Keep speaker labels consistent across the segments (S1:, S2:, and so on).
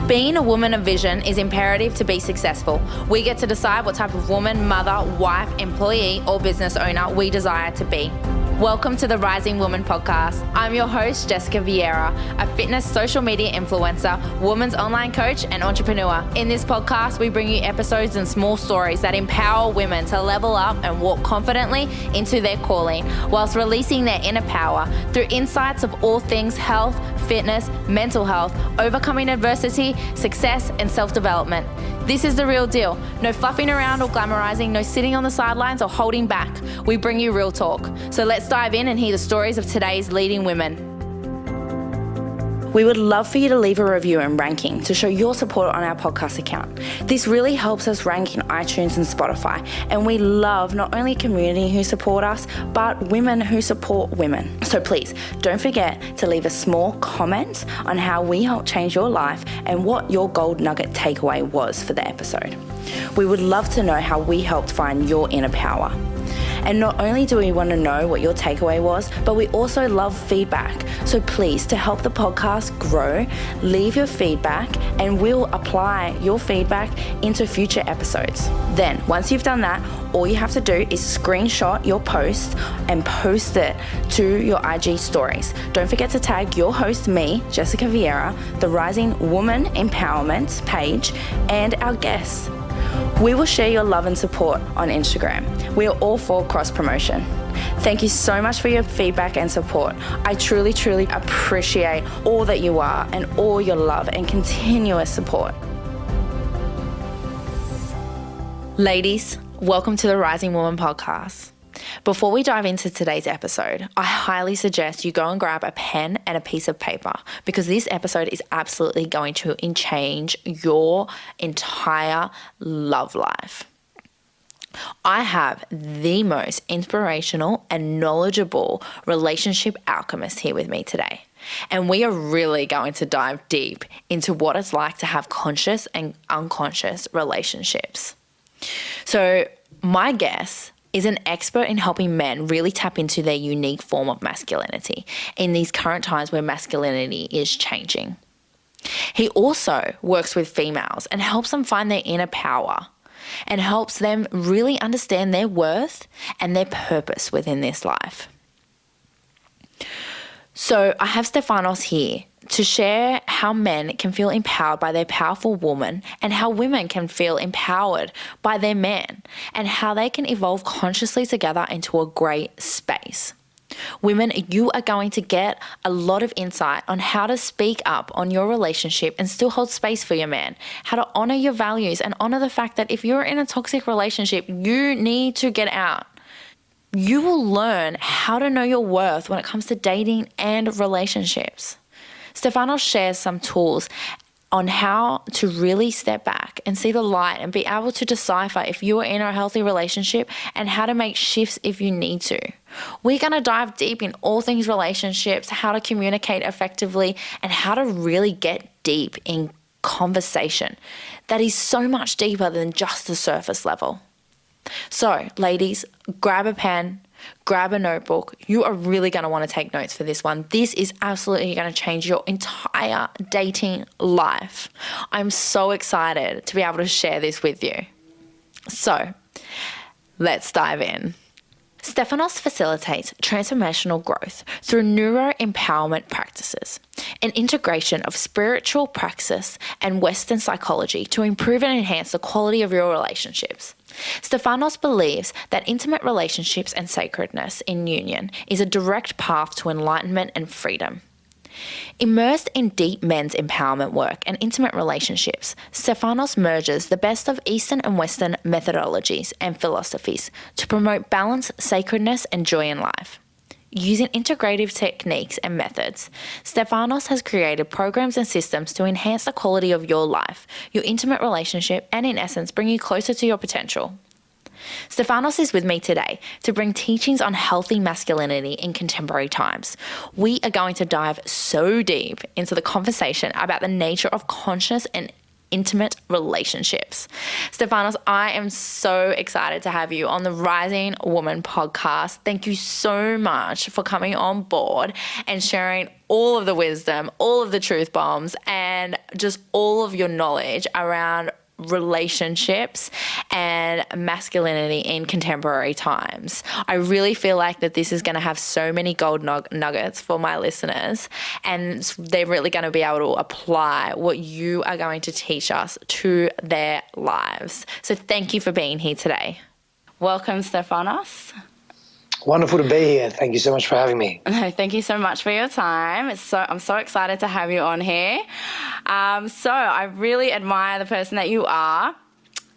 S1: Being a woman of vision is imperative to be successful. We get to decide what type of woman, mother, wife, employee, or business owner we desire to be. Welcome to the Rising Woman podcast. I'm your host, Jessica Viera, a fitness social media influencer, women's online coach, and entrepreneur. In this podcast, we bring you episodes and small stories that empower women to level up and walk confidently into their calling, whilst releasing their inner power through insights of all things health, fitness, mental health, overcoming adversity, success, and self-development. This is the real deal. No fluffing around or glamorizing, no sitting on the sidelines or holding back. We bring you real talk. So let's dive in and hear the stories of today's leading women. We would love for you to leave a review and ranking to show your support on our podcast account. This really helps us rank in iTunes and Spotify, and we love not only community who support us, but women who support women. So please don't forget to leave a small comment on how we help change your life and what your gold nugget takeaway was for the episode. We would love to know how we helped find your inner power. And not only do we want to know what your takeaway was, but we also love feedback. So please, to help the podcast grow, leave your feedback and we'll apply your feedback into future episodes. Then, once you've done that, all you have to do is screenshot your post and post it to your IG stories. Don't forget to tag your host, me, Jessica Viera, the Rising Woman Empowerment page, and our guests. We will share your love and support on Instagram. We are all for cross-promotion. Thank you so much for your feedback and support. I truly, truly appreciate all that you are and all your love and continuous support. Ladies, welcome to the Rising Woman podcast. Before we dive into today's episode, I highly suggest you go and grab a pen and a piece of paper because this episode is absolutely going to change your entire love life. I have the most inspirational and knowledgeable relationship alchemist here with me today. And we are really going to dive deep into what it's like to have conscious and unconscious relationships. So my guest is an expert in helping men really tap into their unique form of masculinity in these current times where masculinity is changing. He also works with females and helps them find their inner power and helps them really understand their worth and their purpose within this life. So I have Stefanos here to share how men can feel empowered by their powerful woman and how women can feel empowered by their man and how they can evolve consciously together into a great space. Women, you are going to get a lot of insight on how to speak up on your relationship and still hold space for your man, how to honor your values and honor the fact that if you're in a toxic relationship, you need to get out. You will learn how to know your worth when it comes to dating and relationships. Stefanos shares some tools on how to really step back and see the light and be able to decipher if you are in a healthy relationship and how to make shifts if you need to. We're going to dive deep in all things relationships, how to communicate effectively, and how to really get deep in conversation that is so much deeper than just the surface level. So, ladies, grab a pen, grab a notebook. You are really going to want to take notes for this one. This is absolutely going to change your entire dating life. I'm so excited to be able to share this with you. So, let's dive in. Stefanos facilitates transformational growth through neuro-empowerment practices, an integration of spiritual praxis and Western psychology to improve and enhance the quality of your relationships. Stefanos believes that intimate relationships and sacredness in union is a direct path to enlightenment and freedom. Immersed in deep men's empowerment work and intimate relationships, Stefanos merges the best of Eastern and Western methodologies and philosophies to promote balance, sacredness, and joy in life. Using integrative techniques and methods, Stefanos has created programs and systems to enhance the quality of your life, your intimate relationship, and in essence, bring you closer to your potential. Stefanos is with me today to bring teachings on healthy masculinity in contemporary times. We are going to dive so deep into the conversation about the nature of conscious and intimate relationships. Stefanos, I am so excited to have you on the Rising Woman podcast. Thank you so much for coming on board and sharing all of the wisdom, all of the truth bombs, and just all of your knowledge around relationships and masculinity in contemporary times. I really feel like that this is going to have so many gold nuggets for my listeners, and they're really going to be able to apply what you are going to teach us to their lives. So thank you for being here today. Welcome, Stefanos.
S2: Wonderful to be here. Thank you so much for having me.
S1: No, thank you so much for your time. I'm so excited to have you on here. So I really admire the person that you are,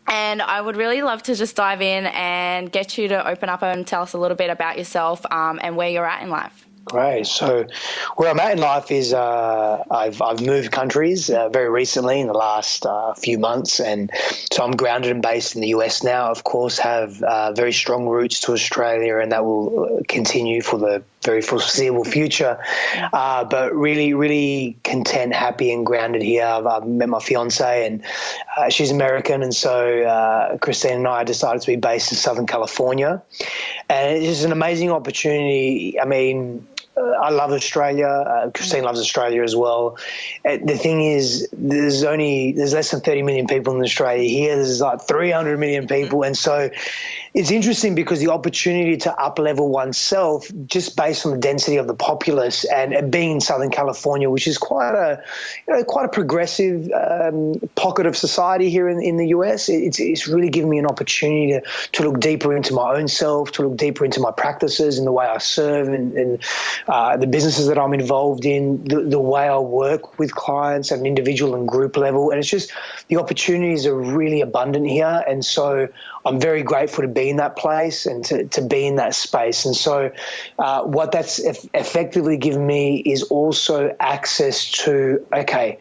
S1: and I would really love to just dive in and get you to open up and tell us a little bit about yourself and where you're at in life.
S2: Great. So where I'm at in life is I've moved countries very recently in the last few months, and so I'm grounded and based in the US now. Of course, have very strong roots to Australia, and that will continue for the very foreseeable future. But really, really content, happy, and grounded here. I've met my fiance, and she's American, and so Christine and I decided to be based in Southern California, and it's just an amazing opportunity. I mean, I love Australia. Christine loves Australia as well. The thing is, there's less than 30 million people in Australia. Here, there's like 300 million people, and so it's interesting because the opportunity to up-level oneself just based on the density of the populace and being in Southern California, which is quite a progressive pocket of society here in the US. It's really given me an opportunity to look deeper into my own self, to look deeper into my practices and the way I serve and the businesses that I'm involved in, the way I work with clients at an individual and group level. And it's just the opportunities are really abundant here. And so I'm very grateful to be in that place and to be in that space. And so what that's effectively given me is also access to, okay,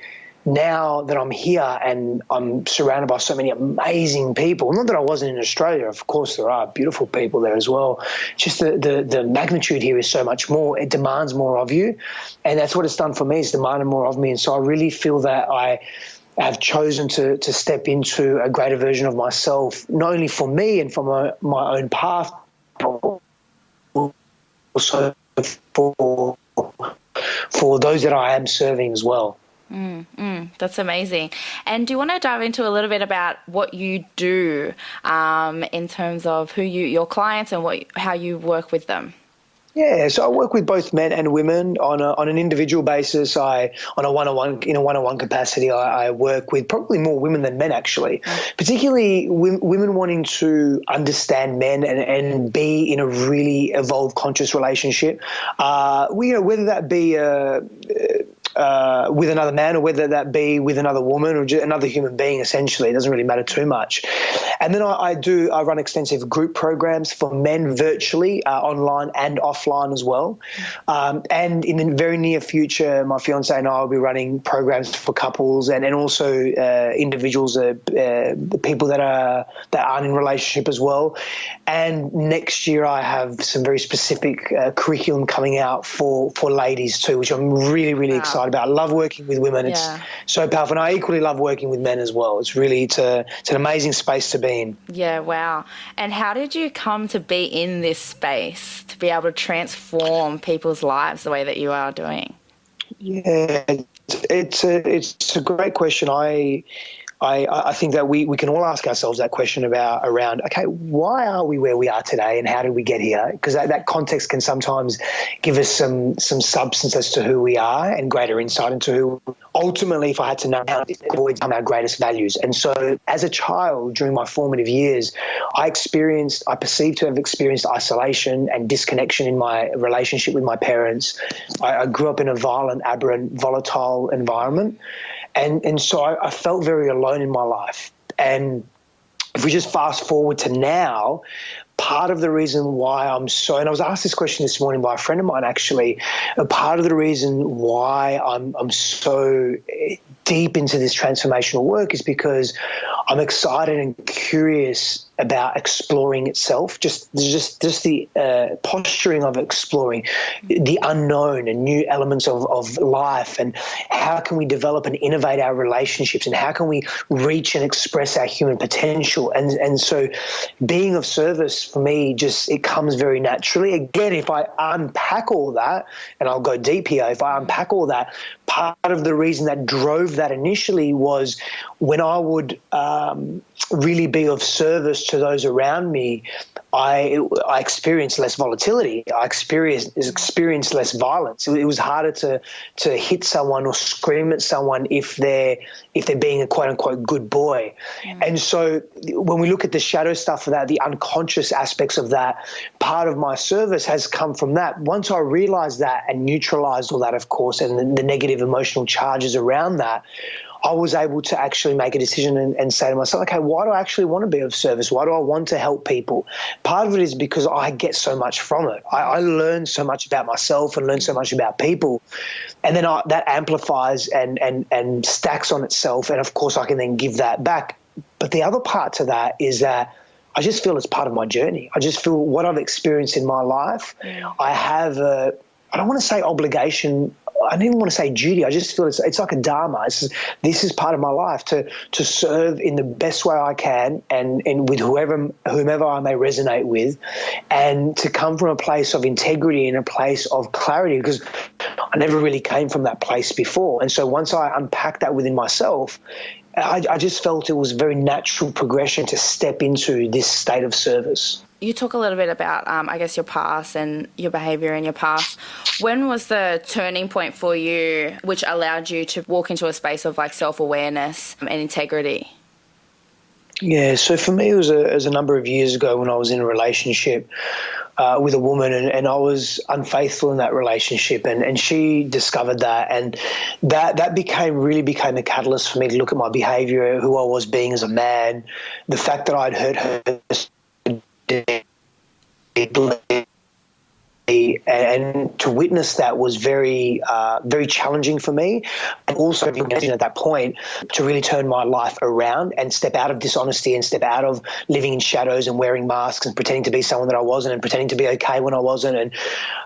S2: now that I'm here and I'm surrounded by so many amazing people, not that I wasn't in Australia, of course there are beautiful people there as well, just the magnitude here is so much more. It demands more of you, and that's what it's done for me. It's demanded more of me, and so I really feel that I have chosen to step into a greater version of myself, not only for me and for my own path, but also for those that I am serving as well.
S1: That's amazing. And do you want to dive into a little bit about what you do in terms of your clients and how you work with them?
S2: Yeah, so I work with both men and women on an individual basis. In a one-on-one capacity, I work with probably more women than men, actually, particularly women wanting to understand men and be in a really evolved, conscious relationship. Whether that be with another man or whether that be with another woman or just another human being, essentially. It doesn't really matter too much. And then I run extensive group programs for men virtually, online and offline as well. And in the very near future, my fiance and I will be running programs for couples and also individuals, the people that aren't in relationship as well. And next year I have some very specific curriculum coming out for ladies too, which I'm really, really excited about. I love working with women. It's so powerful. And I equally love working with men as well. It's an amazing space to be in.
S1: Yeah, wow. And how did you come to be in this space, to be able to transform people's lives the way that you are doing?
S2: Yeah, it's a great question. I think that we can all ask ourselves that question around, okay, why are we where we are today and how did we get here? Because that context can sometimes give us some substance as to who we are and greater insight into who, ultimately, if I had to know, avoid some of our greatest values. And so as a child, during my formative years, I perceived to have experienced isolation and disconnection in my relationship with my parents. I grew up in a violent, aberrant, volatile environment. And so I felt very alone in my life. And if we just fast forward to now, part of the reason why and I was asked this question this morning by a friend of mine, actually, part of the reason why I'm so deep into this transformational work is because I'm excited and curious about exploring itself, just the posturing of exploring the unknown and new elements of life, and how can we develop and innovate our relationships, and how can we reach and express our human potential. And so being of service for me, it comes very naturally. Again, if I unpack all that, and I'll go deep here, if I unpack all that, part of the reason that drove that initially was when I would really be of service to those around me, I experienced less volatility. I experienced less violence. It was harder to hit someone or scream at someone if they're being a quote unquote good boy. And so when we look at the shadow stuff of that, the unconscious aspects of that, part of my service has come from that. Once I realized that and neutralized all that, of course, and the negative emotional charges around that, I was able to actually make a decision and say to myself, okay, why do I actually want to be of service? Why do I want to help people? Part of it is because I get so much from it. I learn so much about myself and learn so much about people. And then that amplifies and stacks on itself. And, of course, I can then give that back. But the other part to that is that I just feel it's part of my journey. I just feel what I've experienced in my life, I have I don't want to say obligation. I don't even want to say duty. I just feel it's like a dharma. This is part of my life to serve in the best way I can and with whomever I may resonate with, and to come from a place of integrity and a place of clarity, because I never really came from that place before. And so once I unpacked that within myself, I just felt it was a very natural progression to step into this state of service.
S1: You talk a little bit about, I guess, your past and your behaviour in your past. When was the turning point for you which allowed you to walk into a space of like self-awareness and integrity?
S2: Yeah, so for me, it was a number of years ago when I was in a relationship with a woman, and I was unfaithful in that relationship, and she discovered that, and that really became a catalyst for me to look at my behaviour, who I was being as a man, the fact that I'd hurt her deeply, and to witness that was very challenging for me, and also at that point to really turn my life around and step out of dishonesty and step out of living in shadows and wearing masks and pretending to be someone that I wasn't and pretending to be okay when I wasn't,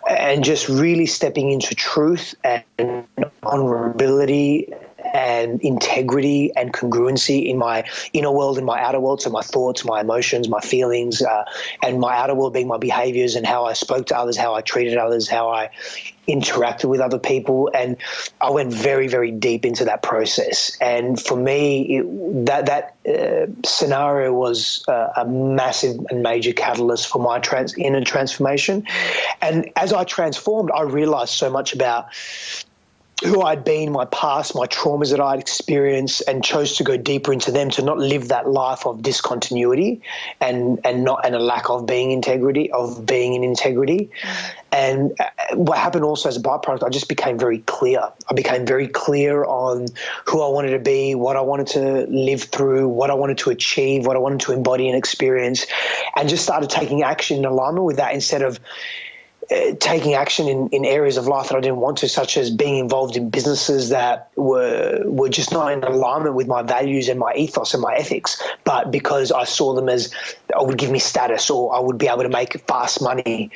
S2: and just really stepping into truth and vulnerability and integrity and congruency in my inner world and my outer world, so my thoughts, my emotions, my feelings, and my outer world being my behaviors and how I spoke to others, how I treated others, how I interacted with other people. And I went very, very deep into that process. And for me, that scenario was a massive and major catalyst for my inner transformation. And as I transformed, I realized so much about who I'd been, my past, my traumas that I'd experienced, and chose to go deeper into them, to not live that life of discontinuity and a lack of being in integrity. And what happened also as a byproduct, I just became very clear. I became very clear on who I wanted to be, what I wanted to live through, what I wanted to achieve, what I wanted to embody and experience, and just started taking action in alignment with that, instead of taking action in areas of life that I didn't want to, such as being involved in businesses that were just not in alignment with my values and my ethos and my ethics, but because I saw them as would give me status or I would be able to make fast money.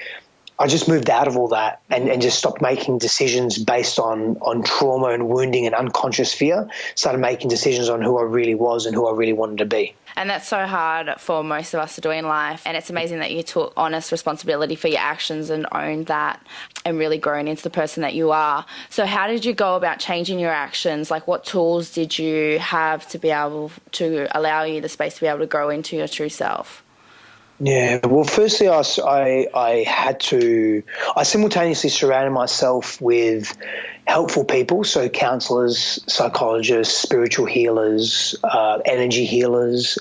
S2: I just moved out of all that and just stopped making decisions based on trauma and wounding and unconscious fear, started making decisions on who I really was and who I really wanted to be.
S1: And that's so hard for most of us to do in life. And it's amazing that you took honest responsibility for your actions and owned that and really grown into the person that you are. So how did you go about changing your actions? Like, what tools did you have to be able to allow you the space to be able to grow into your true self?
S2: Yeah, well, firstly, I simultaneously surrounded myself with helpful people, so counselors, psychologists, spiritual healers, energy healers,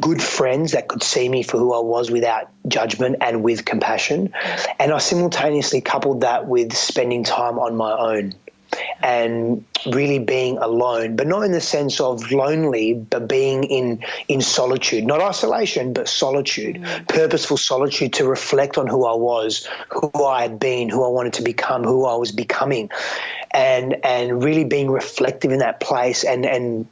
S2: good friends that could see me for who I was without judgment and with compassion. And I simultaneously coupled that with spending time on my own. and really being alone, but not in the sense of lonely, but being in solitude, not isolation, but solitude, purposeful solitude to reflect on who I was, who I had been, who I wanted to become, who I was becoming, and really being reflective in that place. And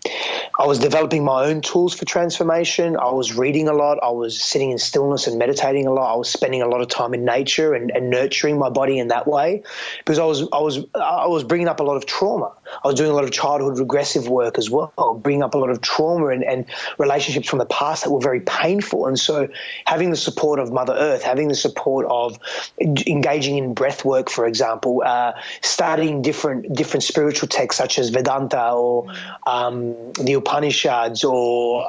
S2: I was developing my own tools for transformation. I was reading a lot. I was sitting in stillness and meditating a lot. I was spending a lot of time in nature and nurturing my body in that way, because I was bringing up a lot of trauma. I was doing a lot of childhood regressive work as well, bringing up a lot of trauma and relationships from the past that were very painful. And so having the support of Mother Earth, having the support of engaging in breath work, for example, studying different spiritual texts such as Vedanta or the Upanishads or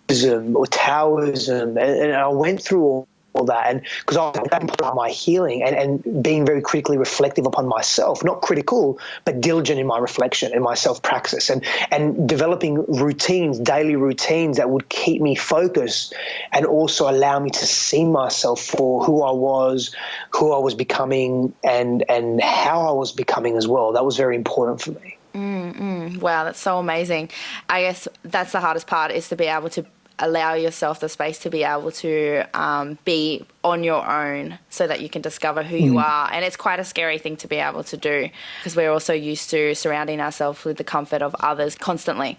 S2: Buddhism or Taoism, and I went through all that, and because I was part of my healing and being very critically reflective upon myself, not critical, but diligent in my reflection and my self-praxis, and developing routines, daily routines that would keep me focused and also allow me to see myself for who I was becoming, and how I was becoming as well. That was very important for me.
S1: Wow, that's so amazing. I guess that's the hardest part, is to be able to allow yourself the space to be able to be on your own so that you can discover who you are. And it's quite a scary thing to be able to do, because we're also used to surrounding ourselves with the comfort of others constantly.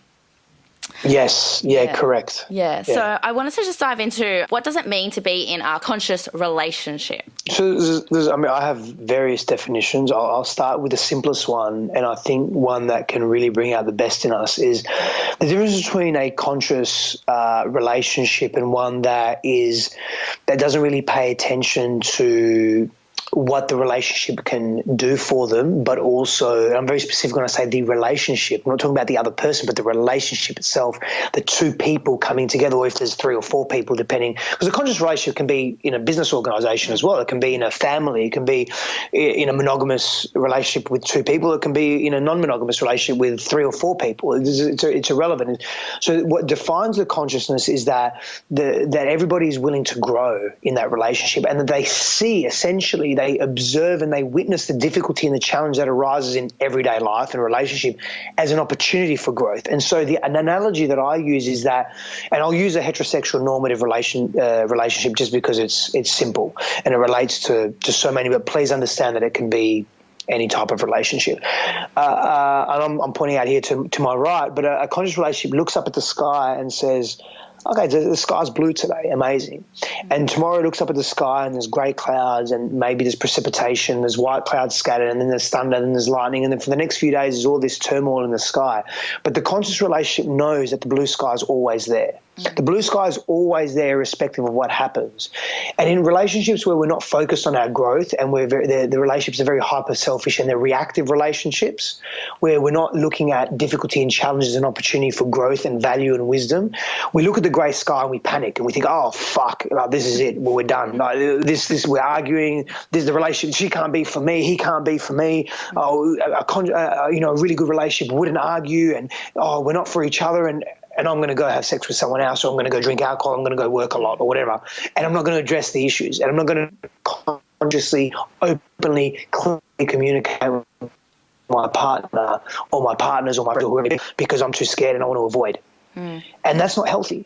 S2: Yes, yeah, correct.
S1: Yeah, so I wanted to just dive into, what does it mean to be in a conscious relationship?
S2: So I have various definitions. I'll start with the simplest one, and I think one that can really bring out the best in us is the difference between a conscious relationship and one that doesn't really pay attention to what the relationship can do for them, but also, I'm very specific when I say the relationship. I'm not talking about the other person, but the relationship itself, the two people coming together, or if there's 3 or 4 people, depending. Because a conscious relationship can be in a business organization as well. It can be in a family. It can be in a monogamous relationship with 2 people. It can be in a non-monogamous relationship with 3 or 4 people. It's irrelevant. So what defines the consciousness is that everybody is willing to grow in that relationship, and that they see, essentially, they observe and they witness the difficulty and the challenge that arises in everyday life and relationship as an opportunity for growth. And so an analogy that I use is that, and I'll use a heterosexual normative relationship just because it's simple and it relates to so many, but please understand that it can be any type of relationship. And I'm pointing out here to my right, but a conscious relationship looks up at the sky and says, okay, the sky's blue today, amazing. And tomorrow it looks up at the sky and there's grey clouds and maybe there's precipitation, there's white clouds scattered, and then there's thunder, and then there's lightning, and then for the next few days there's all this turmoil in the sky. But the conscious relationship knows that the blue sky is always there. The blue sky is always there irrespective of what happens. And in relationships where we're not focused on our growth, and the relationships are very hyper-selfish and they're reactive relationships where we're not looking at difficulty and challenges and opportunity for growth and value and wisdom, we look at the grey sky and we panic and we think, oh, fuck, this is it, well, we're done. We're arguing, the relationship, she can't be for me, he can't be for me. A really good relationship wouldn't argue, and, we're not for each other, and I'm going to go have sex with someone else, or I'm going to go drink alcohol, I'm going to go work a lot or whatever, and I'm not going to address the issues, and I'm not going to consciously, openly, clearly communicate with my partner or my partners or my whoever, because I'm too scared and I want to avoid. And that's not healthy.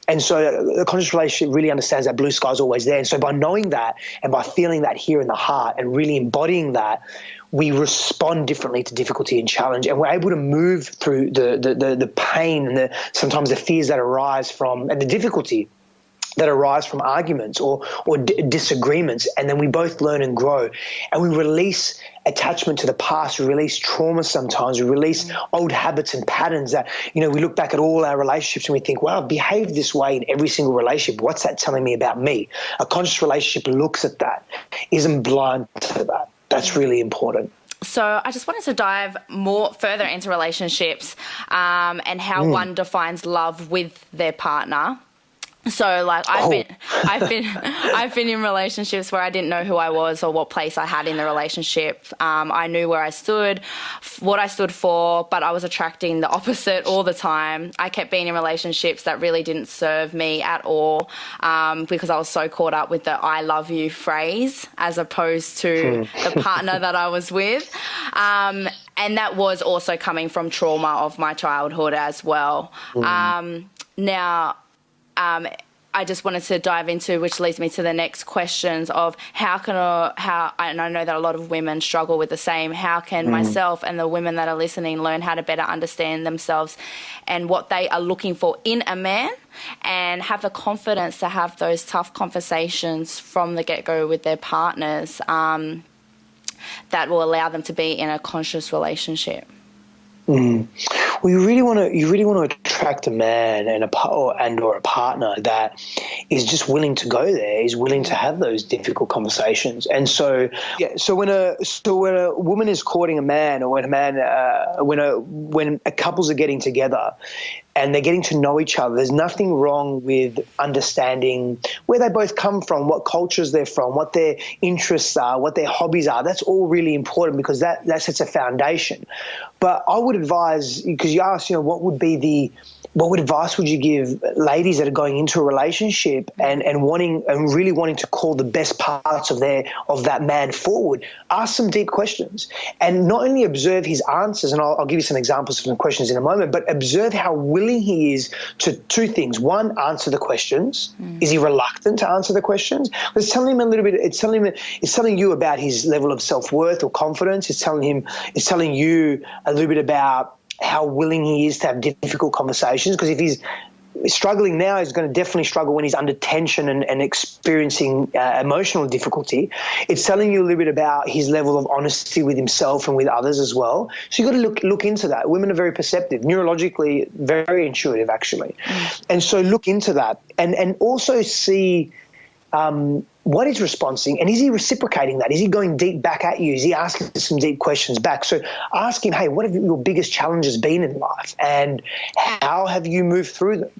S2: And so the conscious relationship really understands that blue sky is always there. And so by knowing that and by feeling that here in the heart and really embodying that, we respond differently to difficulty and challenge, and we're able to move through the pain and sometimes the fears that arise from, and the difficulty that arise from arguments or disagreements, and then we both learn and grow, and we release attachment to the past, we release trauma sometimes, we release old habits and patterns that, we look back at all our relationships and we think, wow, I've behaved this way in every single relationship. What's that telling me about me? A conscious relationship looks at that, isn't blind to that. That's really important.
S1: So I just wanted to dive more further into relationships and how one defines love with their partner. So like
S2: Oh.
S1: I've been in relationships where I didn't know who I was or what place I had in the relationship. I knew where I stood, what I stood for, but I was attracting the opposite all the time. I kept being in relationships that really didn't serve me at all, because I was so caught up with the "I love you" phrase as opposed to the partner that I was with. And that was also coming from trauma of my childhood as well. Now, I just wanted to dive into, which leads me to the next questions of and I know that a lot of women struggle with the same, how can myself and the women that are listening learn how to better understand themselves and what they are looking for in a man, and have the confidence to have those tough conversations from the get-go with their partners, that will allow them to be in a conscious relationship.
S2: Well, you really want to attract a man and or a partner that is just willing to go there, is willing to have those difficult conversations. And so, so when a woman is courting a man, or when a couples are getting together and they're getting to know each other, there's nothing wrong with understanding where they both come from, what cultures they're from, what their interests are, what their hobbies are. That's all really important, because that sets a foundation. But I would advise, because you asked, what advice would you give ladies that are going into a relationship and really wanting to call the best parts of that man forward? Ask some deep questions, and not only observe his answers, and I'll give you some examples of some questions in a moment, but observe how willing he is to two things. One, answer the questions. Is he reluctant to answer the questions? It's telling him a little bit. It's telling you about his level of self-worth or confidence. It's telling you a little bit about how willing he is to have difficult conversations, because if he's struggling now, he's going to definitely struggle when he's under tension and experiencing emotional difficulty. It's telling you a little bit about his level of honesty with himself and with others as well. So you've got to look into that. Women are very perceptive, neurologically very intuitive, actually. And so look into that, and also see what he's responding, and is he reciprocating that? Is he going deep back at you? Is he asking some deep questions back? So ask him, hey, what have your biggest challenges been in life, and how have you moved through them?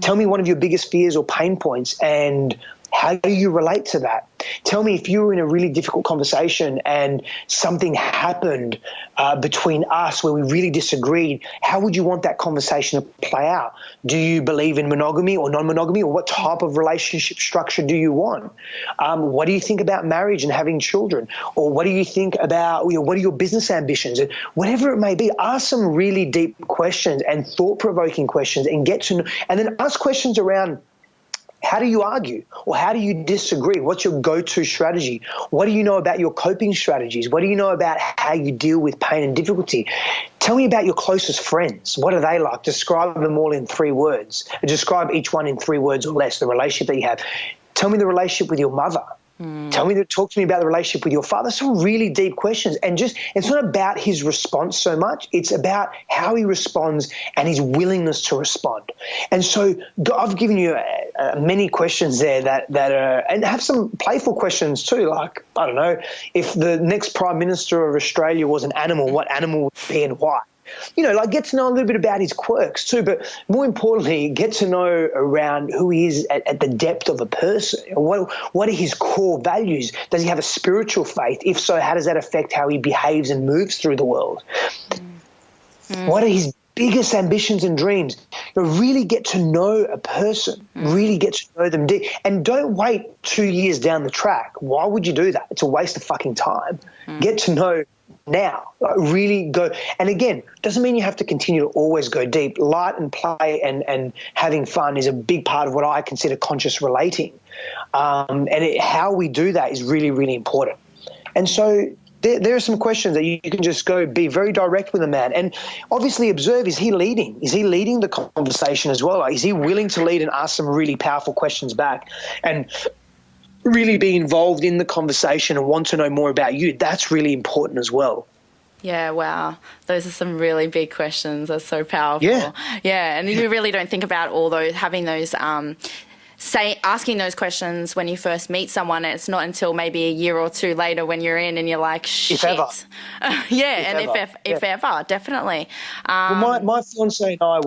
S2: Tell me one of your biggest fears or pain points, and how do you relate to that? Tell me, if you were in a really difficult conversation and something happened between us where we really disagreed, how would you want that conversation to play out? Do you believe in monogamy or non-monogamy, or what type of relationship structure do you want? What do you think about marriage and having children? Or what do you think about, what are your business ambitions? And whatever it may be, ask some really deep questions and thought-provoking questions, and get to know, and then ask questions around, how do you argue, or how do you disagree? What's your go-to strategy? What do you know about your coping strategies? What do you know about how you deal with pain and difficulty? Tell me about your closest friends. What are they like? Describe them all in 3 words. Describe each one in 3 words or less, the relationship that you have. Tell me the relationship with your mother. Talk to me about the relationship with your father. Some really deep questions, and it's not about his response so much. It's about how he responds and his willingness to respond. And so I've given you many questions there that are, and have some playful questions too. Like, I don't know, if the next Prime Minister of Australia was an animal, what animal would it be and why? Get to know a little bit about his quirks too, but more importantly, get to know around who he is at the depth of a person. What are his core values? Does he have a spiritual faith? If so, how does that affect how he behaves and moves through the world? What are his biggest ambitions and dreams? Really get to know a person, really get to know them deep, and don't wait 2 years down the track. Why would you do that? It's a waste of fucking time. Get to know now. Really go. And again, doesn't mean you have to continue to always go deep. Light and play and having fun is a big part of what I consider conscious relating. How we do that is really, really important. And so there are some questions that you can just go be very direct with a man, and obviously observe, is he leading? Is he leading the conversation as well? Is he willing to lead and ask some really powerful questions back, and really be involved in the conversation and want to know more about you? That's really important as well.
S1: Yeah, wow. Those are some really big questions. That's so powerful. Yeah, and you really don't think about all those, having those asking those questions when you first meet someone, and it's not until maybe a year or 2 later when you're in and you're like, shit.
S2: If ever.
S1: If ever, definitely.
S2: Well, my fiance and I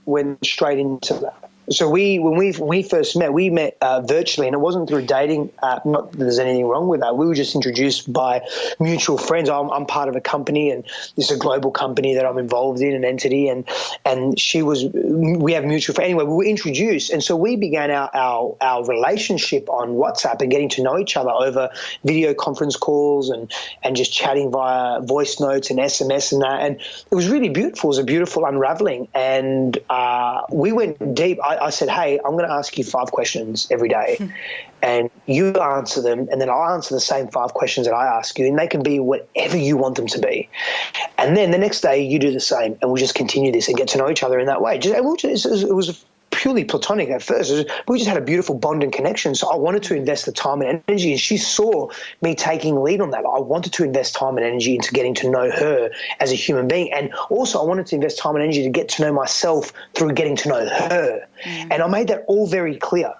S2: went straight into that. So when we first met, we met virtually, and it wasn't through a dating app. Not that there's anything wrong with that. We were just introduced by mutual friends. I'm part of a company, and this is a global company that I'm involved in, an entity, and we have mutual friends. Anyway, we were introduced, and so we began our relationship on WhatsApp and getting to know each other over video conference calls and just chatting via voice notes and SMS and that. And it was really beautiful. It was a beautiful unraveling, and we went deep. I said, hey, I'm going to ask you 5 questions every day, and you answer them, and then I'll answer the same 5 questions that I ask you, and they can be whatever you want them to be. And then the next day you do the same, and we'll just continue this and get to know each other in that way. It was purely platonic at first. We just had a beautiful bond and connection. So I wanted to invest the time and energy, and she saw me taking lead on that. I wanted to invest time and energy into getting to know her as a human being, and also I wanted to invest time and energy to get to know myself through getting to know her. And I made that all very clear.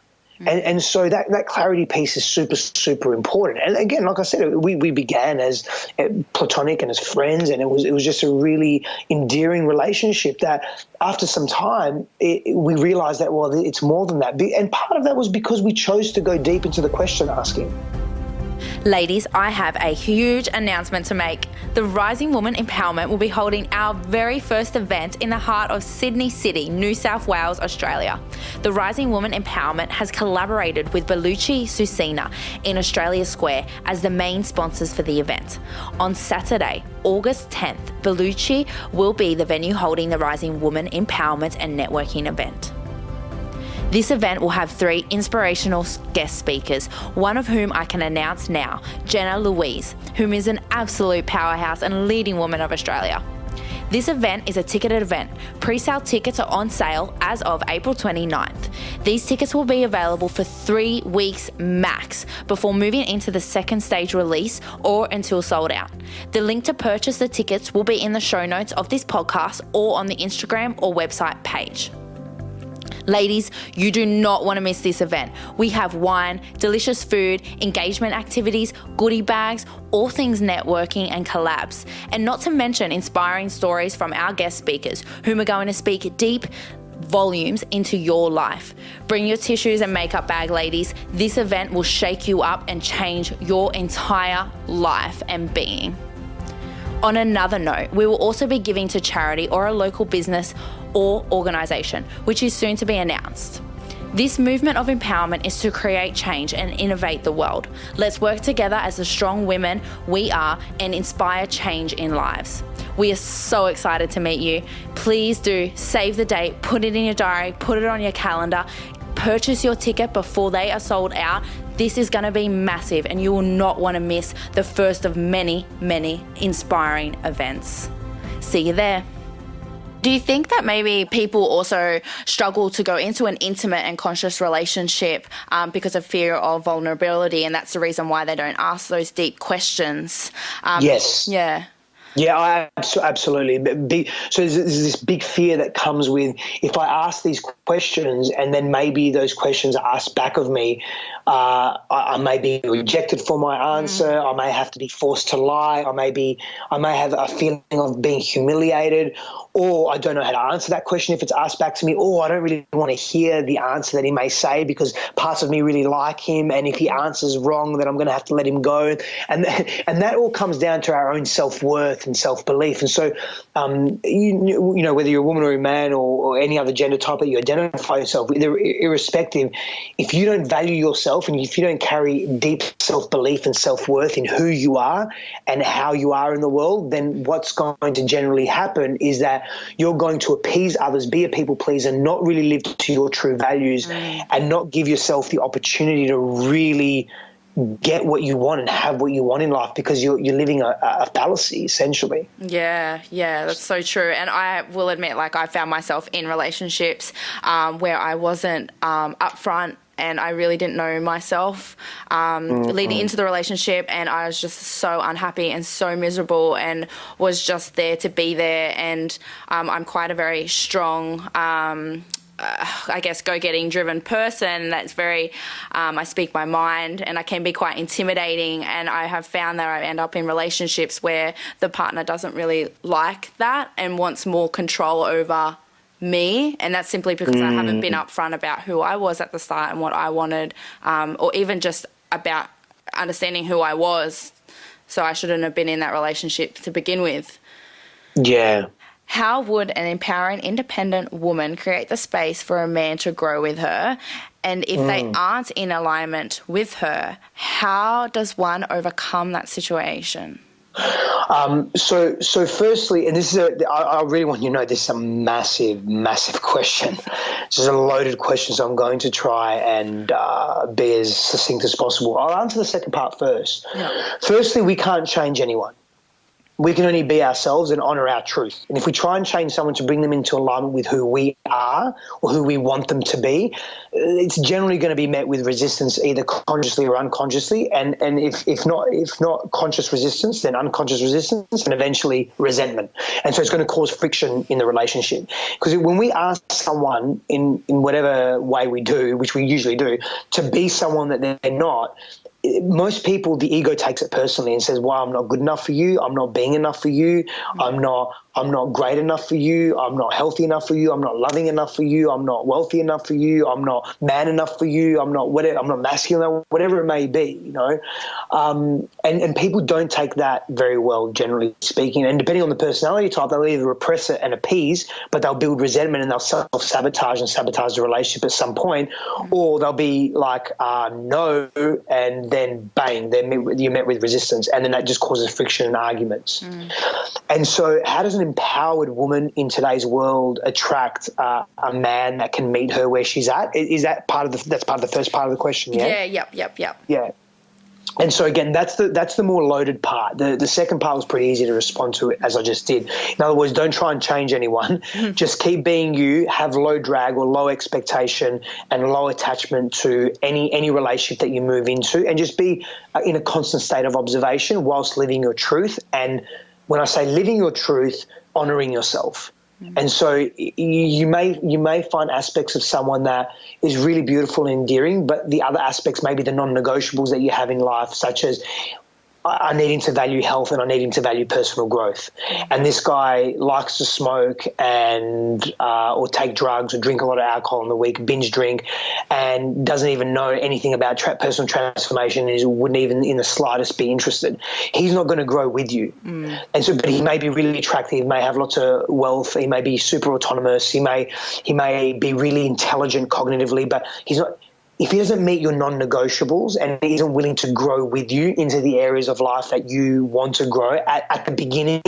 S2: And so that clarity piece is super, super important. And again, like I said, we began as platonic and as friends, and it was just a really endearing relationship that after some time we realized that, well, it's more than that. And part of that was because we chose to go deep into the question asking.
S1: Ladies, I have a huge announcement to make. The Rising Woman Empowerment will be holding our very first event in the heart of Sydney City, New South Wales, Australia. The Rising Woman Empowerment has collaborated with Bellucci Susina in Australia Square as the main sponsors for the event. On Saturday, August 10th, Bellucci will be the venue holding the Rising Woman Empowerment and Networking event. This event will have 3 inspirational guest speakers, one of whom I can announce now, Jenna Louise, whom is an absolute powerhouse and leading woman of Australia. This event is a ticketed event. Pre-sale tickets are on sale as of April 29th. These tickets will be available for 3 weeks max before moving into the second stage release or until sold out. The link to purchase the tickets will be in the show notes of this podcast or on the Instagram or website page. Ladies, you do not want to miss this event. We have wine, delicious food, engagement activities, goodie bags, all things networking and collabs. And not to mention inspiring stories from our guest speakers, whom are going to speak deep volumes into your life. Bring your tissues and makeup bag, ladies. This event will shake you up and change your entire life and being. On another note, we will also be giving to charity or a local business or organisation, which is soon to be announced. This movement of empowerment is to create change and innovate the world. Let's work together as the strong women we are and inspire change in lives. We are so excited to meet you. Please do save the date, put it in your diary, put it on your calendar, purchase your ticket before they are sold out. This is going to be massive, and you will not want to miss the first of many, many inspiring events. See you there. Do you think that maybe people also struggle to go into an intimate and conscious relationship because of fear of vulnerability, and that's the reason why they don't ask those deep questions?
S2: Yes.
S1: Yeah.
S2: Yeah, absolutely. So there's this big fear that comes with, if I ask these questions and then maybe those questions are asked back of me, I may be rejected for my answer. I may have to be forced to lie. I may have a feeling of being humiliated, or I don't know how to answer that question if it's asked back to me, or I don't really want to hear the answer that he may say because parts of me really like him, and if he answers wrong, then I'm going to have to let him go. And that all comes down to our own self-worth and self-belief. And so, you know, whether you're a woman or a man or any other gender type that you identify yourself with, irrespective, if you don't value yourself and if you don't carry deep self-belief and self-worth in who you are and how you are in the world, then what's going to generally happen is that you're going to appease others, be a people pleaser, not really live to your true values, and not give yourself the opportunity to really get what you want and have what you want in life, because you're living a fallacy, essentially.
S1: Yeah, that's so true. And I will admit, like, I found myself in relationships where I wasn't upfront, and I really didn't know myself leading into the relationship, and I was just so unhappy and so miserable and was just there to be there. And I'm quite a very strong I guess go-getting driven person. That's very I speak my mind, and I can be quite intimidating, and I have found that I end up in relationships where the partner doesn't really like that and wants more control over me, and that's simply because I haven't been upfront about who I was at the start and what I wanted, or even just about understanding who I was. So I shouldn't have been in that relationship to begin with.
S2: Yeah.
S1: How would an empowering, independent woman create the space for a man to grow with her? And if they aren't in alignment with her, how does one overcome that situation?
S2: So firstly, and this is I really want you to know this is a massive, massive question. This is a loaded question, so I'm going to try and be as succinct as possible. I'll answer the second part first.
S1: Yeah.
S2: Firstly, we can't change anyone. We can only be ourselves and honour our truth. And if we try and change someone to bring them into alignment with who we are or who we want them to be, it's generally going to be met with resistance, either consciously or unconsciously. And if not conscious resistance, then unconscious resistance, and eventually resentment. And so it's going to cause friction in the relationship. Because when we ask someone in whatever way we do, which we usually do, to be someone that they're not, most people, the ego takes it personally and says, well, I'm not good enough for you. I'm not being enough for you. I'm not great enough for you. I'm not healthy enough for you. I'm not loving enough for you. I'm not wealthy enough for you. I'm not man enough for you. I'm not whatever. I'm not masculine, whatever it may be, you know. And people don't take that very well, generally speaking. And depending on the personality type, they'll either repress it and appease, but they'll build resentment and they'll self-sabotage and sabotage the relationship at some point, or they'll be like, no, and then bang, you're met with resistance, and then that just causes friction and arguments. And so how does an empowered woman in today's world attract a man that can meet her where she's at? Is that that's part of the first part of the question? Yeah.
S1: Yep.
S2: Yeah. And so again, that's the more loaded part. The second part was pretty easy to respond to, as I just did. In other words, don't try and change anyone. Just keep being you. Have low drag or low expectation and low attachment to any relationship that you move into, and just be in a constant state of observation whilst living your truth. And when I say living your truth, honoring yourself. And so you may find aspects of someone that is really beautiful and endearing, but the other aspects, maybe the non-negotiables that you have in life, such as I need him to value health and I need him to value personal growth. And this guy likes to smoke and or take drugs or drink a lot of alcohol in the week, binge drink, and doesn't even know anything about personal transformation and wouldn't even in the slightest be interested. He's not going to grow with you. And so, but he may be really attractive, may have lots of wealth, he may be super autonomous, he may be really intelligent cognitively, but he's not. If he doesn't meet your non-negotiables and he isn't willing to grow with you into the areas of life that you want to grow at the beginning,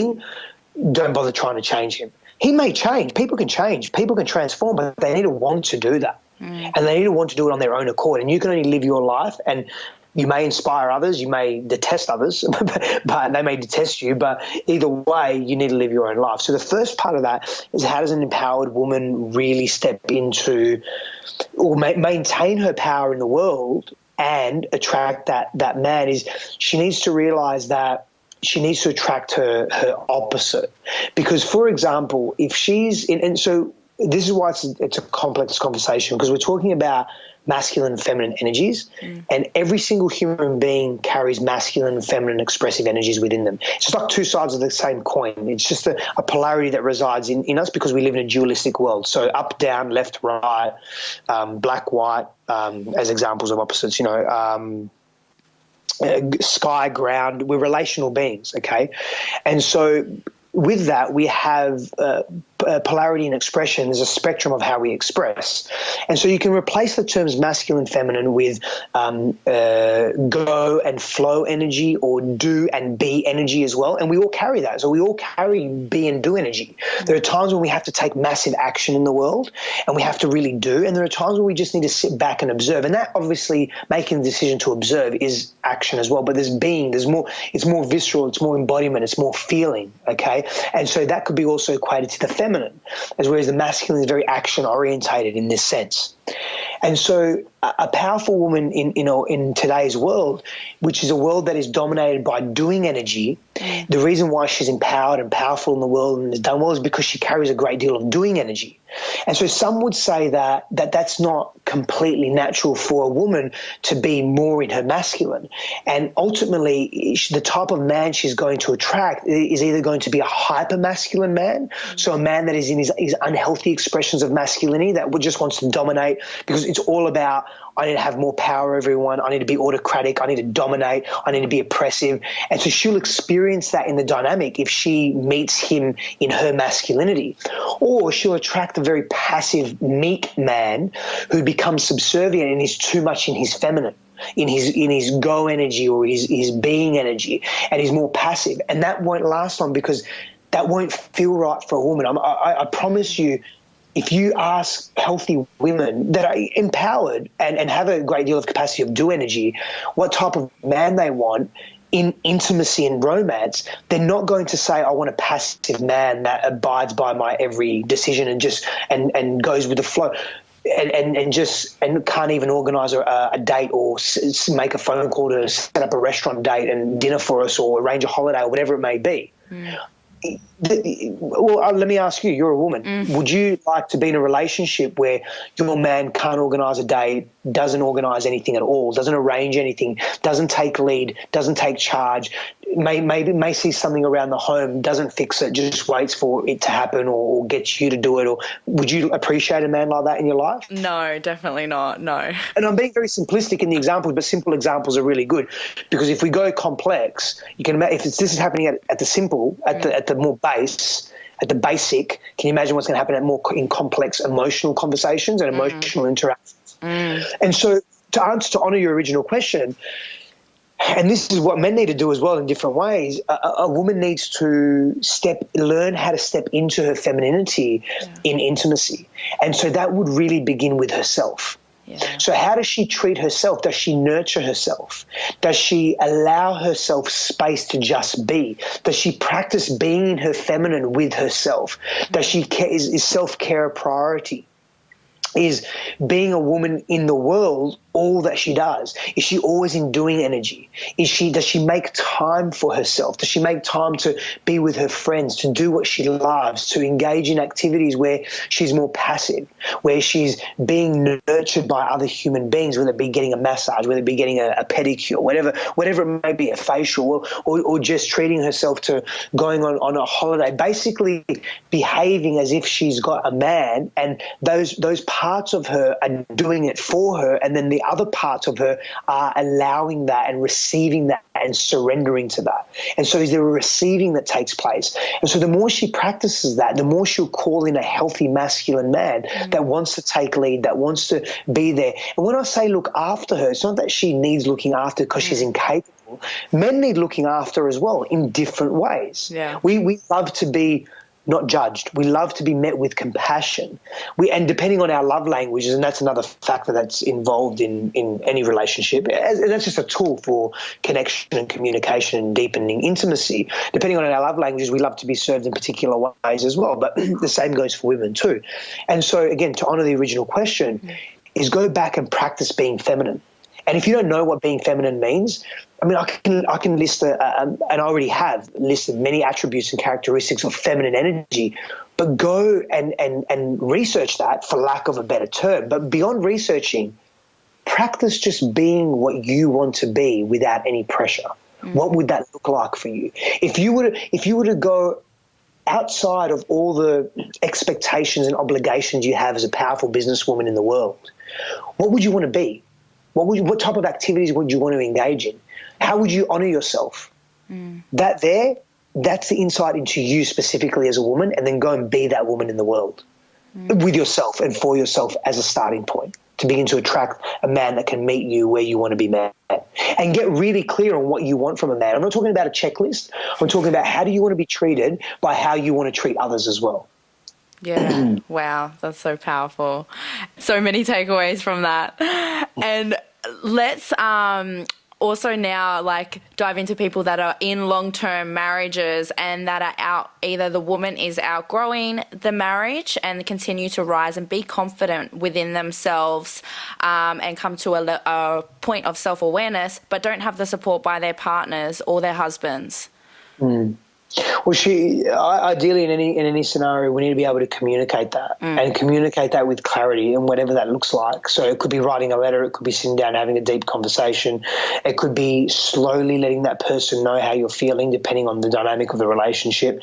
S2: don't bother trying to change him. He may change. People can change. People can transform, but they need to want to do that. And they need to want to do it on their own accord. And you can only live your life, and you may inspire others, you may detest others, but they may detest you. But either way, you need to live your own life. So the first part of that is, how does an empowered woman really step into or maintain her power in the world and attract that man? Is she needs to realize that she needs to attract her opposite. Because, for example, if she's in, and so this is why it's a complex conversation, because we're talking about masculine and feminine energies, and every single human being carries masculine and feminine expressive energies within them. It's just like two sides of the same coin. It's just a polarity that resides in us because we live in a dualistic world. So up, down, left, right, black, white, as examples of opposites, sky, ground. We're relational beings, okay? And so with that, we have polarity in expression. There's a spectrum of how we express. And so you can replace the terms masculine, feminine with go and flow energy, or do and be energy as well. And we all carry that. So we all carry be and do energy. There are times when we have to take massive action in the world and we have to really do. And there are times when we just need to sit back and observe. And that, obviously, making the decision to observe is action as well. But there's being, it's more visceral, it's more embodiment, it's more feeling, okay? And so that could be also equated to the feminine, as whereas the masculine is very action orientated in this sense. And so a powerful woman in today's world, which is a world that is dominated by doing energy, The reason why she's empowered and powerful in the world and has done well is because she carries a great deal of doing energy. And so some would say that's not completely natural for a woman to be more in her masculine. And ultimately, the type of man she's going to attract is either going to be a hyper-masculine man, so a man that is in his unhealthy expressions of masculinity, that just wants to dominate because it's all about, I need to have more power over everyone, I need to be autocratic, I need to dominate, I need to be oppressive. And so she'll experience that in the dynamic if she meets him in her masculinity. Or she'll attract a very passive, meek man who becomes subservient and is too much in his feminine, in his go energy or his being energy, and he's more passive. And that won't last long because that won't feel right for a woman. I promise you, if you ask healthy women that are empowered and have a great deal of capacity of do energy, what type of man they want in intimacy and romance, they're not going to say, I want a passive man that abides by my every decision and just and goes with the flow. And can't even organise a date or make a phone call to set up a restaurant date and dinner for us or arrange a holiday or whatever it may be. Well, let me ask you, you're a woman. Would you like to be in a relationship where your man can't organise a date, doesn't organise anything at all, doesn't arrange anything, doesn't take lead, doesn't take charge, may see something around the home, doesn't fix it, just waits for it to happen or gets you to do it? Or would you appreciate a man like that in your life?
S1: No, definitely not. No.
S2: And I'm being very simplistic in the examples, but simple examples are really good, because if we go complex, you can imagine if this is happening at the simple, at the more base, at the basic, can you imagine what's going to happen in complex emotional conversations and emotional interactions? And so to honour your original question, and this is what men need to do as well in different ways, a woman needs to learn how to step into her femininity in intimacy. And so that would really begin with herself. Yeah. So how does she treat herself? Does she nurture herself? Does she allow herself space to just be? Does she practice being in her feminine with herself? Does she is self-care a priority? Is being a woman in the world all that she does? Is she always in doing energy? Does she make time for herself? Does she make time to be with her friends, to do what she loves, to engage in activities where she's more passive, where she's being nurtured by other human beings, whether it be getting a massage, whether it be getting a pedicure, whatever it may be, a facial, or just treating herself to going on a holiday, basically behaving as if she's got a man, and those parts of her are doing it for her, and then the other parts of her are allowing that and receiving that and surrendering to that. And so is there a receiving that takes place? And so the more she practices that, the more she'll call in a healthy masculine man that wants to take lead, that wants to be there. And when I say look after her, it's not that she needs looking after because she's incapable. Men need looking after as well in different ways. Yeah. We love to be not judged. We love to be met with compassion. And depending on our love languages, and that's another factor that's involved in any relationship, and that's just a tool for connection and communication and deepening intimacy. Depending on our love languages, we love to be served in particular ways as well, but the same goes for women too. And so, again, to honour the original question, is go back and practice being feminine. And if you don't know what being feminine means, I mean, I can list, and I already have listed many attributes and characteristics of feminine energy, but go and research that, for lack of a better term. But beyond researching, practice just being what you want to be without any pressure. What would that look like for you? If you were to go outside of all the expectations and obligations you have as a powerful businesswoman in the world, what would you want to be? What type of activities would you want to engage in? How would you honour yourself? That's the insight into you specifically as a woman, and then go and be that woman in the world with yourself and for yourself as a starting point to begin to attract a man that can meet you where you want to be met. And get really clear on what you want from a man. I'm not talking about a checklist. I'm talking about how do you want to be treated by how you want to treat others as well.
S1: Yeah. Wow. That's so powerful. So many takeaways from that. And let's also now dive into people that are in long-term marriages and that are either the woman is outgrowing the marriage and continue to rise and be confident within themselves and come to a point of self-awareness, but don't have the support by their partners or their husbands.
S2: Well, ideally in any scenario, we need to be able to communicate that and communicate that with clarity and whatever that looks like. So it could be writing a letter, it could be sitting down having a deep conversation, it could be slowly letting that person know how you're feeling, depending on the dynamic of the relationship,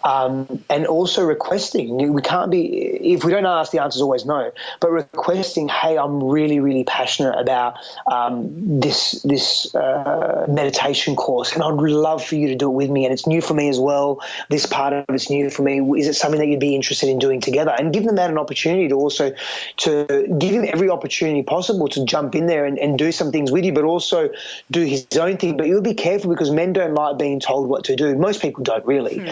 S2: and also requesting. We can't be, if we don't ask, the answer's always no. But requesting, hey, I'm really, really passionate about this meditation course, and I'd love for you to do it with me, and it's new for me as well. This part of it's new for me. Is it something that you'd be interested in doing together? And give them that an opportunity to also to give him every opportunity possible to jump in there and do some things with you, but also do his own thing. But you'll be careful, because men don't like being told what to do. Most people don't really.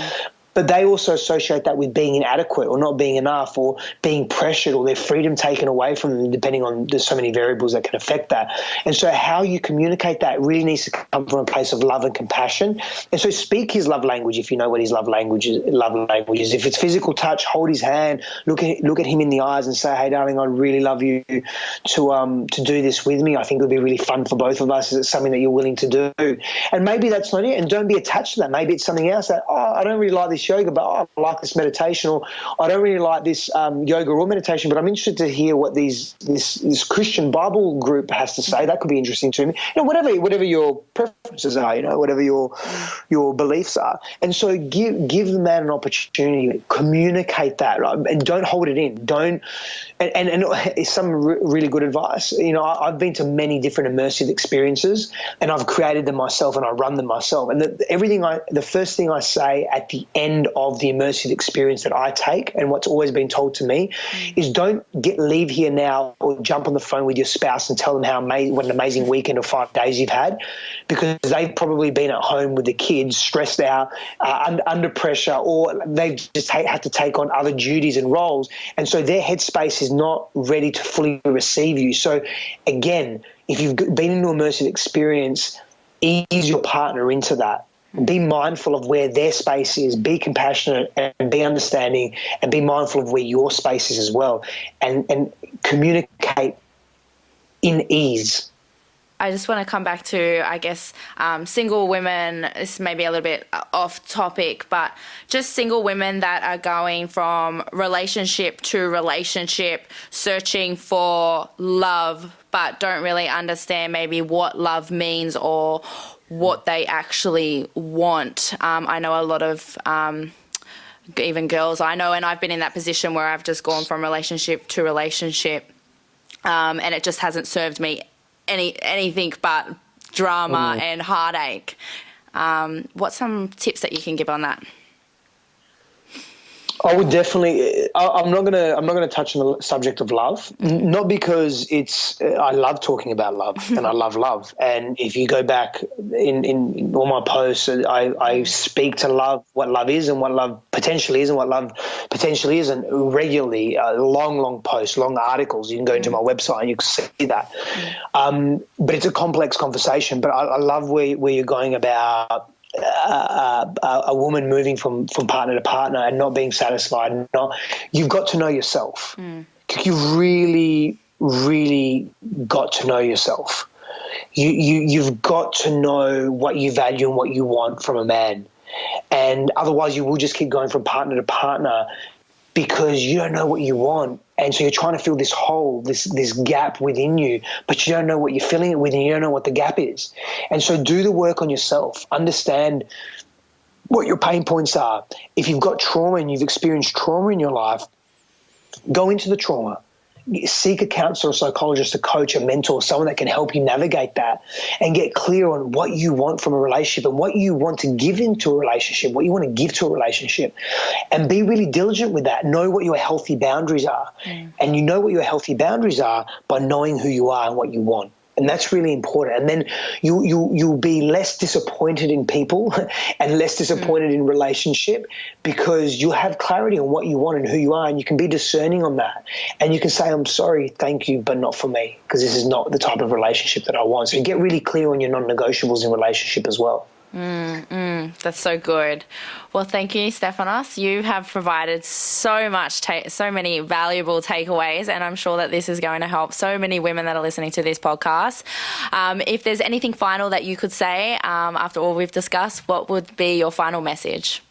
S2: But they also associate that with being inadequate or not being enough or being pressured or their freedom taken away from them, depending on, there's so many variables that can affect that. And so how you communicate that really needs to come from a place of love and compassion. And so speak his love language if you know what his love language is. If it's physical touch, hold his hand, look at him in the eyes and say, hey, darling, I'd really love you to do this with me. I think it would be really fun for both of us. Is it something that you're willing to do? And maybe that's not it. And don't be attached to that. Maybe it's something else that, I don't really like this yoga, but I like this meditation, or I don't really like this yoga or meditation, but I'm interested to hear what this Christian Bible group has to say. That could be interesting to me. Whatever your preferences are, whatever your beliefs are. And so give the man an opportunity, communicate that, right? And don't hold it in. And it's some really good advice. I've been to many different immersive experiences, and I've created them myself, and I run them myself. And the first thing I say at the end of the immersive experience that I take, and what's always been told to me, is don't leave here now or jump on the phone with your spouse and tell them what an amazing weekend or 5 days you've had, because they've probably been at home with the kids, stressed out, under pressure, or they've just had to take on other duties and roles, and so their headspace is not ready to fully receive you. So again, if you've been in an immersive experience, ease your partner into that. Be mindful of where their space is, be compassionate and be understanding, and be mindful of where your space is as well, and communicate in ease.
S1: I just want to come back to, I guess, single women. This may be a little bit off topic, but just single women that are going from relationship to relationship, searching for love, but don't really understand maybe what love means or what they actually want. I know a lot of even girls I know, and I've been in that position where I've just gone from relationship to relationship, and it just hasn't served me anything but drama and heartache. What's some tips that you can give on that?
S2: I would definitely. I'm not gonna touch on the subject of love, not because I love talking about love and I love love. And if you go back in all my posts, I speak to love, what love is and what love potentially is and what love potentially isn't regularly. Long posts, long articles. You can go into my website and you can see that. But it's a complex conversation. But I love where you're going about a woman moving from partner to partner and not being satisfied. You've got to know yourself. You've really, really got to know yourself. You've got to know what you value and what you want from a man, and otherwise you will just keep going from partner to partner because you don't know what you want. And so you're trying to fill this hole, this gap within you, but you don't know what you're filling it with, and you don't know what the gap is. And so do the work on yourself. Understand what your pain points are. If you've got trauma and you've experienced trauma in your life, go into the trauma. Seek a counselor, a psychologist, a coach, a mentor, someone that can help you navigate that and get clear on what you want from a relationship and what you want to give into a relationship, what you want to give to a relationship, and be really diligent with that. Know what your healthy boundaries are. And you know what your healthy boundaries are by knowing who you are and what you want. And that's really important. And then you'll be less disappointed in people and less disappointed in relationship, because you'll have clarity on what you want and who you are, and you can be discerning on that. And you can say, I'm sorry, thank you, but not for me, because this is not the type of relationship that I want. So you get really clear on your non-negotiables in relationship as well.
S1: That's so good. Well, thank you, Stefanos. You have provided so much, so many valuable takeaways, and I'm sure that this is going to help so many women that are listening to this podcast. If there's anything final that you could say after all we've discussed, what would be your final message?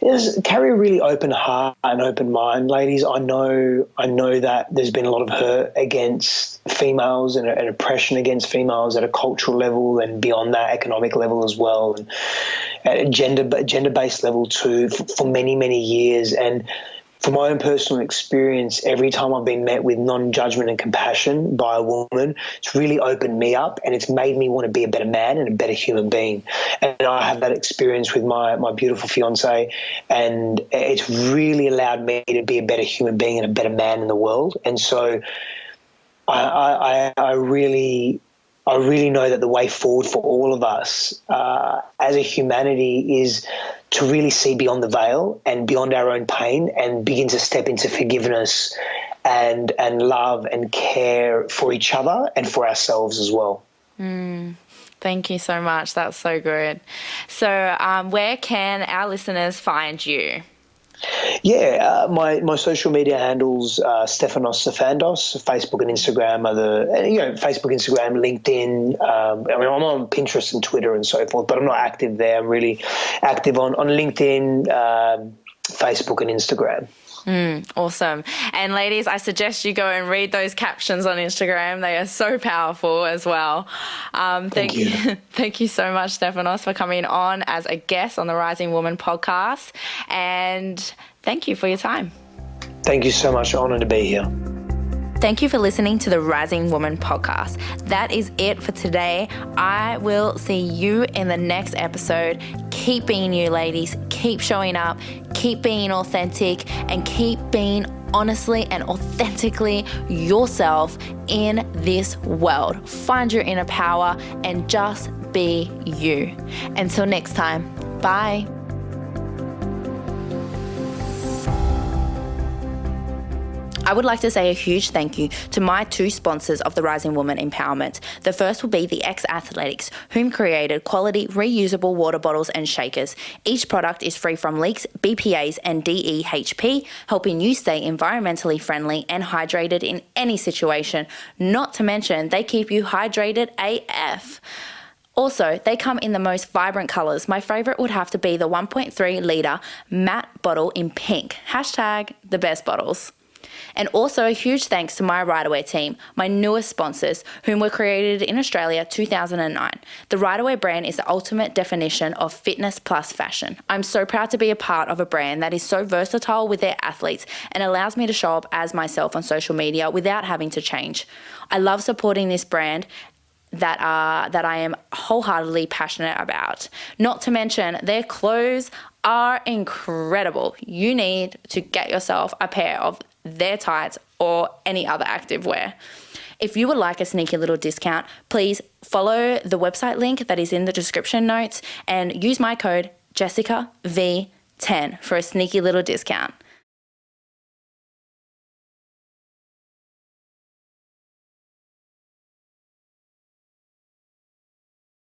S2: Is carry a really open heart and open mind, ladies. I know that there's been a lot of hurt against females and oppression against females at a cultural level and beyond that, economic level as well, and at a gender-based level too, for many, many years. And from my own personal experience, every time I've been met with non-judgment and compassion by a woman, it's really opened me up and it's made me want to be a better man and a better human being. And I have that experience with my beautiful fiance, and it's really allowed me to be a better human being and a better man in the world. And so I really know that the way forward for all of us as a humanity is to really see beyond the veil and beyond our own pain and begin to step into forgiveness and love and care for each other and for ourselves as well.
S1: Thank you so much. That's so good. So where can our listeners find you?
S2: Yeah, my social media handles Stefanos Safandos. Facebook and Instagram are Facebook, Instagram, LinkedIn. I'm on Pinterest and Twitter and so forth, but I'm not active there. I'm really active on LinkedIn, Facebook and Instagram.
S1: Awesome. And ladies, I suggest you go and read those captions on Instagram. They are so powerful as well. Thank you. Thank you so much, Stefanos, for coming on as a guest on the Rising Woman podcast. And thank you for your time.
S2: Thank you so much. Honoured to be here.
S1: Thank you for listening to the Rising Woman podcast. That is it for today. I will see you in the next episode. Keep being you, ladies. Keep showing up. Keep being authentic and keep being honestly and authentically yourself in this world. Find your inner power and just be you. Until next time, bye. I would like to say a huge thank you to my two sponsors of the Rising Woman Empowerment. The first will be the X Athletics, whom created quality reusable water bottles and shakers. Each product is free from leaks, BPAs and DEHP, helping you stay environmentally friendly and hydrated in any situation. Not to mention, they keep you hydrated AF. Also, they come in the most vibrant colours. My favourite would have to be the 1.3 litre matte bottle in pink. Hashtag the best bottles. And also a huge thanks to my Riderwear team, my newest sponsors, whom were created in Australia 2009. The Riderwear brand is the ultimate definition of fitness plus fashion. I'm so proud to be a part of a brand that is so versatile with their athletes and allows me to show up as myself on social media without having to change. I love supporting this brand that I am wholeheartedly passionate about. Not to mention, their clothes are incredible. You need to get yourself a pair of their tights or any other active wear. If you would like a sneaky little discount, please follow the website link that is in the description notes and use my code JessicaV10 for a sneaky little discount.